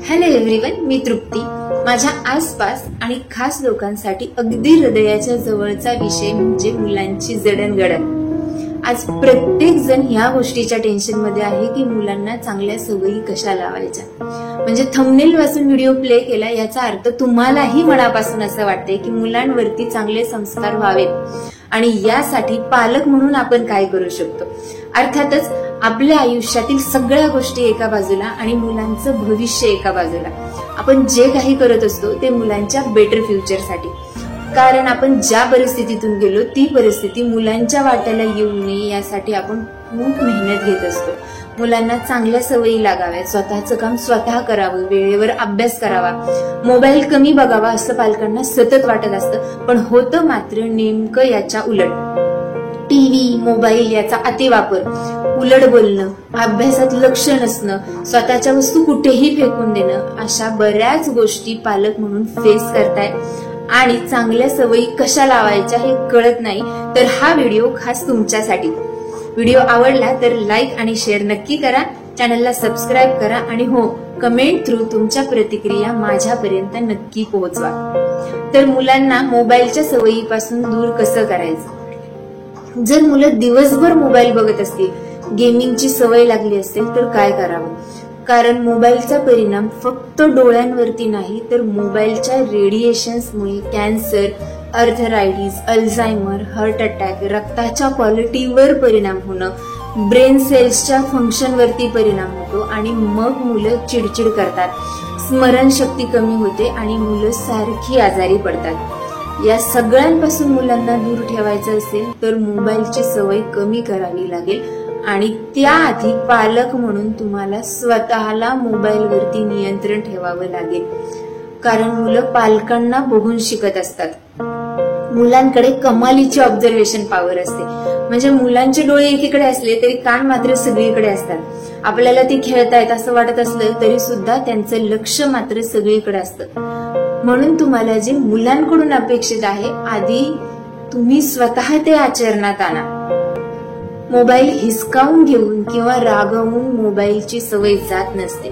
Hello everyone, मी तृप्ती. माझ्या आसपास आणि खास लोकांसाठी अगदी हृदयाच्या जवळचा विषय म्हणजे मुलांची जडणघडण. आज प्रत्येक जण ह्या गोष्टीच्या टेन्शन मध्ये आहे की मुलांना चांगल्या सवयी कशा लावायच्या. म्हणजे थंबनेल वाचून व्हिडिओ प्ले केला याचा अर्थ तुम्हालाही मनापासून असं वाटतंय की मुलांवरती चांगले संस्कार व्हावेत आणि यासाठी पालक म्हणून आपण काय करू शकतो. अर्थातच आपल्या आयुष्यातील सगळ्या गोष्टी एका बाजूला आणि मुलांचं भविष्य एका बाजूला. आपण जे काही करत असतो ते मुलांच्या बेटर फ्युचरसाठी. कारण आपण ज्या परिस्थितीतून गेलो ती परिस्थिती मुलांच्या वाट्याला येऊ नये यासाठी आपण खूप मेहनत घेत असतो. मुलांना चांगल्या सवयी लागाव्यात, स्वतःचं काम स्वतः करावं, वेळेवर अभ्यास करावा, मोबाईल कमी बघावा असं पालकांना सतत वाटत असतं. पण होतं मात्र नेमकं याच्या उलट. टीव्ही, मोबाईल याचा अतिवापर, उलट बोलणं, अभ्यासात लक्ष नसणं, स्वतःच्या वस्तू कुठेही फेकून देणं, अशा बऱ्याच गोष्टी पालक म्हणून फेस करताय आणि चांगल्या सवयी कशा लावायच्या हे कळत नाही. तर हा व्हिडिओ खास तुमच्यासाठी. व्हिडिओ आवडला तर लाईक आणि शेअर नक्की करा, चॅनलला सबस्क्राईब करा आणि हो, कमेंट थ्रू तुमच्या प्रतिक्रिया माझ्यापर्यंत नक्की पोहोचवा. तर मुलांना मोबाईलच्या सवयीपासून दूर कसं करायचं. जर मुलं दिवसभर मोबाईल बघत असतील, गेमिंगची सवय लागली असेल तर काय करावं. कारण मोबाईलचा परिणाम फक्त डोळ्यांवरती नाही तर मोबाईलच्या रेडिएशन्समुळे cancer, arthritis, Alzheimer, heart attack, रक्ताच्या क्वालिटीवर परिणाम होणं, ब्रेन सेल्सच्या फंक्शनवरती परिणाम होतो आणि मग मुलं चिडचिड करतात, स्मरणशक्ती कमी होते आणि मुलं सारखी आजारी पडतात. या सगळ्यांपासून मुलांना दूर ठेवायचं असेल तर मोबाईलची सवय कमी करावी लागेल आणि त्याआधी पालक म्हणून तुम्हाला स्वतःला मोबाईलवरती नियंत्रण ठेवावं लागेल. कारण मुलं पालकांना बघून शिकत असतात. मुलांकडे कमालीची ऑब्झर्वेशन पॉवर असते. म्हणजे मुलांचे डोळे एकीकडे असले तरी कान मात्र सगळीकडे असतात. आपल्याला ती खेळतायत असं वाटत असलं तरी सुद्धा त्यांचं लक्ष मात्र सगळीकडे असतं. म्हणून तुम्हाला जे मुलांकडून अपेक्षित आहे आधी तुम्ही स्वतः ते आचरणात आणा. मोबाईल हिसकावून घेऊन किंवा रागवून मोबाईलची सवय जात नसते.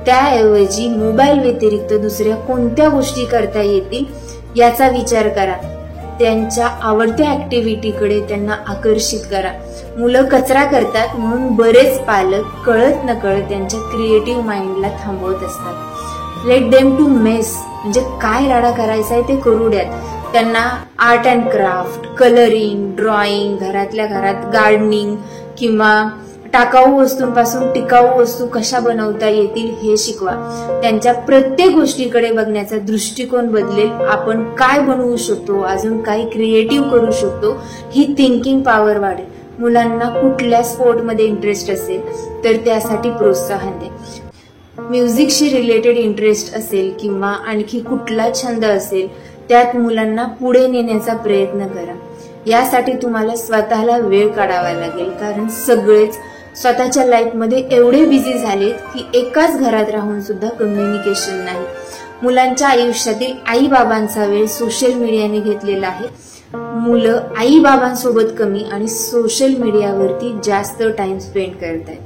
त्याऐवजी मोबाईल व्यतिरिक्त दुसऱ्या कोणत्या गोष्टी करता येतील याचा विचार करा. त्यांच्या आवडत्या ऍक्टिव्हिटीकडे त्यांना आकर्षित करा. मुलं कचरा करतात म्हणून बरेच पालक कळत नकळत त्यांच्या क्रिएटिव्ह माइंडला थांबवत असतात. लेट देम टू मेस, म्हणजे काय राडा करायचा आहे ते करू द्यात. त्यांना art and craft, colouring, drawing, घरातल्या घरात गार्डनिंग किंवा टाकाऊ वस्तूंपासून टिकाऊ वस्तू कशा बनवता येतील हे शिकवा. त्यांच्या प्रत्येक गोष्टीकडे बघण्याचा दृष्टिकोन बदलेल. आपण काय बनवू शकतो, अजून काय क्रिएटिव्ह करू शकतो ही थिंकिंग पॉवर वाढेल. मुलांना कुठल्या स्पोर्टमध्ये इंटरेस्ट असेल तर त्यासाठी प्रोत्साहन द्या. म्युझिकशी रिलेटेड इंटरेस्ट असेल किंवा आणखी कुठला छंद असेल त्यात मुलांना पुढे नेण्याचा प्रयत्न करा. यासाठी तुम्हाला स्वतःला वेळ काढावा लागेल. कारण सगळेच स्वतःच्या लाईफमध्ये एवढे बिझी झालेत की एकाच घरात राहून सुद्धा कम्युनिकेशन नाही. मुलांच्या आयुष्यातील आई बाबांचा वेळ सोशल मीडियाने घेतलेला आहे. मुलं आई बाबांसोबत कमी आणि सोशल मीडियावरती जास्त टाइम स्पेंड करतायत.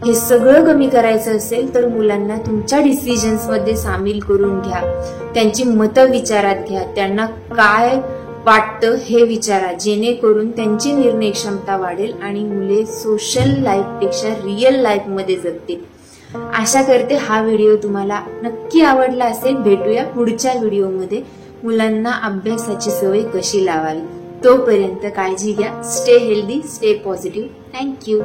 हे सगळं कमी करायचं असेल तर मुलांना तुमच्या डिसिजन्स मध्ये सामील करून घ्या. त्यांची मतं विचारात घ्या. त्यांना काय वाटतं हे विचारा, जेणेकरून त्यांची निर्णय क्षमता वाढेल आणि मुले सोशल लाईफपेक्षा रिअल लाईफ मध्ये जगतील. आशा करते हा व्हिडिओ तुम्हाला नक्की आवडला असेल. भेटूया पुढच्या व्हिडिओमध्ये. मुलांना अभ्यासाची सवय कशी लावावी. तोपर्यंत काळजी घ्या. Stay healthy, stay positive. Thank you.